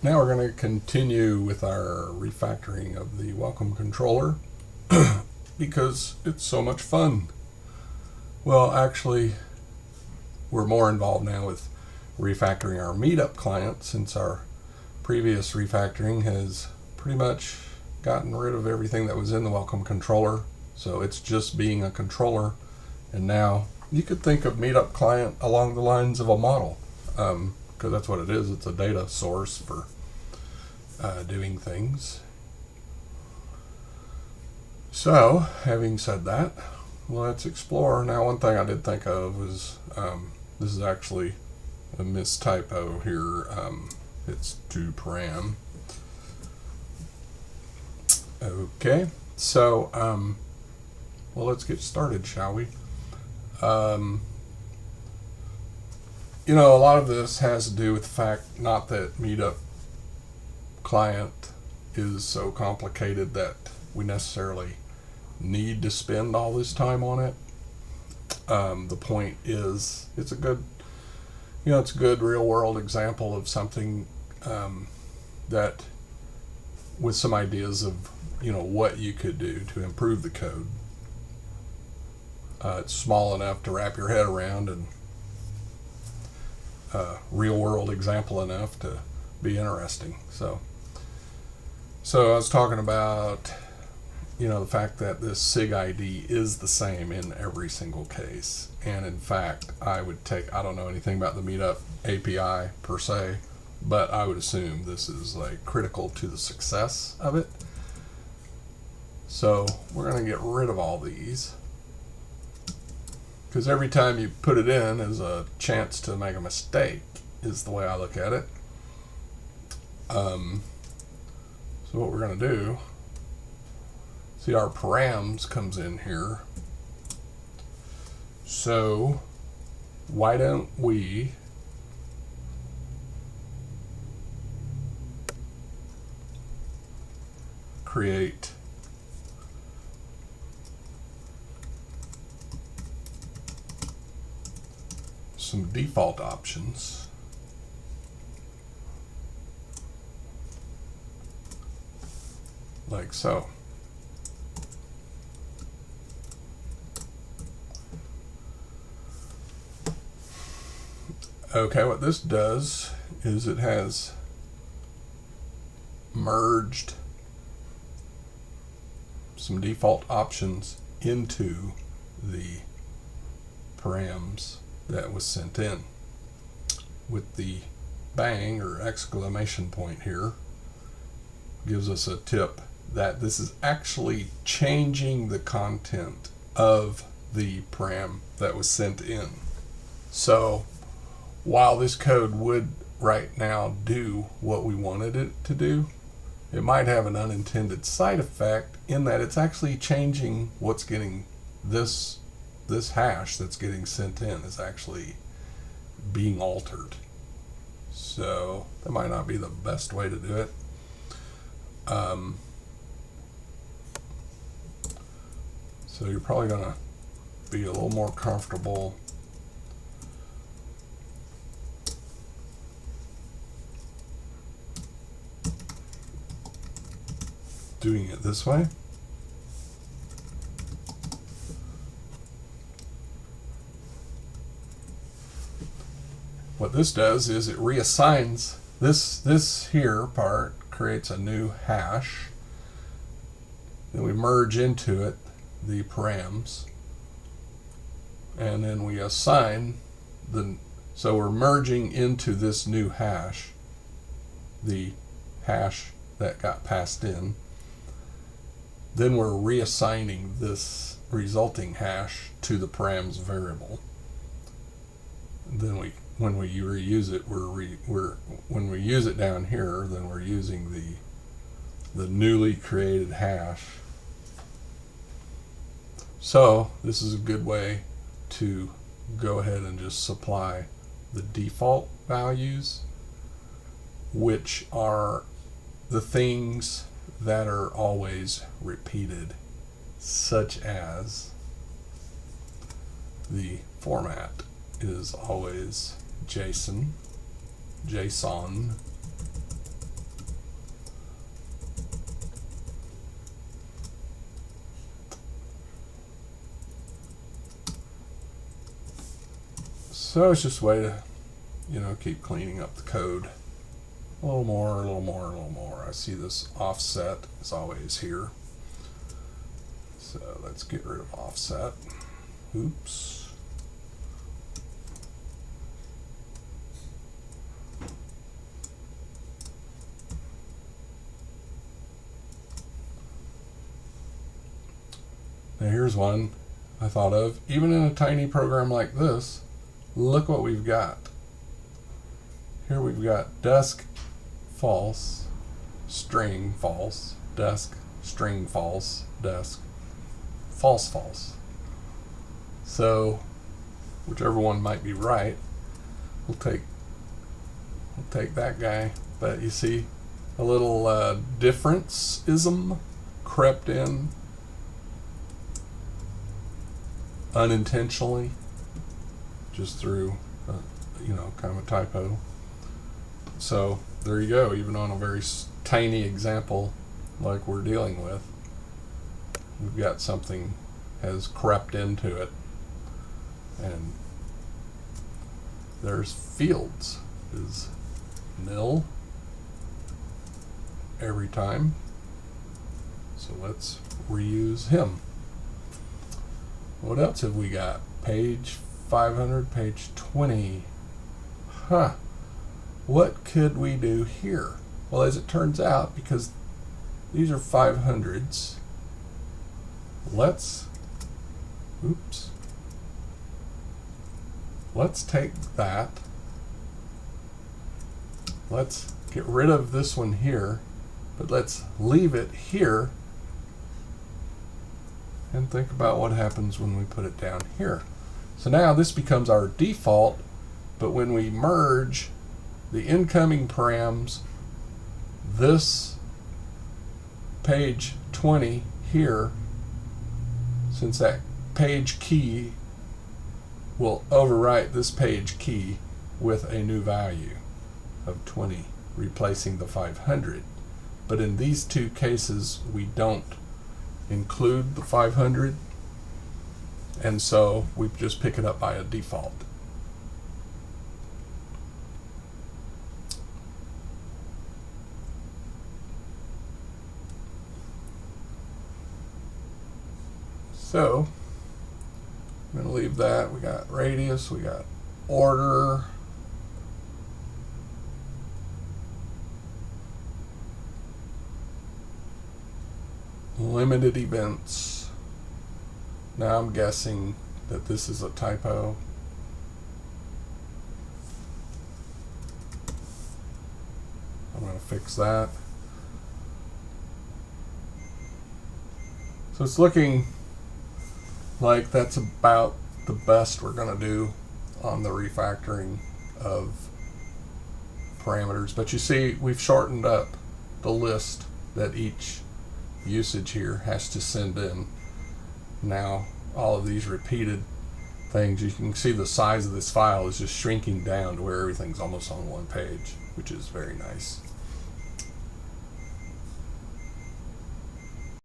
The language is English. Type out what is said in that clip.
Now we're going to continue with our refactoring of the WelcomeController because it's so much fun. Well, actually, we're more involved now with refactoring our Meetup client, since our previous refactoring has pretty much gotten rid of everything that was in the WelcomeController. So it's just being a controller. And now you could think of Meetup client along the lines of a model, because that's what it is. It's a data source for doing things. So, having said that, let's explore. Now, one thing I did think of was this is actually a mistypo here. It's to param. Okay, so well, let's get started, shall we? You know, a lot of this has to do with the fact, not that Meetup client is so complicated that we necessarily need to spend all this time on it. The point is, it's a good, it's a good real world example of something that, with some ideas of, what you could do to improve the code. It's small enough to wrap your head around, and real world example enough to be interesting. So I was talking about, the fact that this SIG ID is the same in every single case. And in fact, I don't know anything about the Meetup API per se, but I would assume this is like critical to the success of it. So we're going to get rid of all these, because every time you put it in is a chance to make a mistake, is the way I look at it. So what we're going to do, see, our params comes in here. So why don't we create some default options. Like so. Okay, what this does is it has merged some default options into the params that was sent in. With the bang or exclamation point here, gives us a tip that this is actually changing the content of the param that was sent in. So while this code would right now do what we wanted it to do, it might have an unintended side effect in that it's actually changing what's getting this hash that's getting sent in is actually being altered. So that might not be the best way to do it. So you're probably going to be a little more comfortable doing it this way. What this does is it reassigns this here part, creates a new hash. Then we merge into it the params, and then we assign so we're merging into this new hash the hash that got passed in. Then we're reassigning this resulting hash to the params variable. And then when we reuse it, when we use it down here, then we're using the newly created hash. So this is a good way to go ahead and just supply the default values, which are the things that are always repeated, such as the format is always JSON, So it's just a way to, you know, keep cleaning up the code. A little more, a little more, a little more. I see this offset is always here. So let's get rid of offset. Oops. Now here's one I thought of. Even in a tiny program like this, look what we've got. Here we've got desk false, string false, desk, string false, desk, false false. So whichever one might be right, we'll take that guy. But you see a little difference-ism crept in unintentionally, just through you know, kind of a typo. So there you go. Even on a very tiny example like we're dealing with, we've got something has crept into it. And there's fields is nil every time. So let's reuse him. What else have we got? Page 500, page 20. Huh. What could we do here? Well, as it turns out, because these are 500s, let's take that. Let's get rid of this one here, but let's leave it here and think about what happens when we put it down here. So now this becomes our default, but when we merge the incoming params, this page 20 here, since that page key will overwrite this page key with a new value of 20, replacing the 500. But in these two cases, we don't include the 500, and so we just pick it up by a default. So I'm going to leave that. We got radius, we got order, limited events. Now I'm guessing that this is a typo. I'm going to fix that. So it's looking like that's about the best we're going to do on the refactoring of parameters. But you see, we've shortened up the list that each usage here has to send in. Now all of these repeated things, you can see the size of this file is just shrinking down to where everything's almost on one page, which is very nice.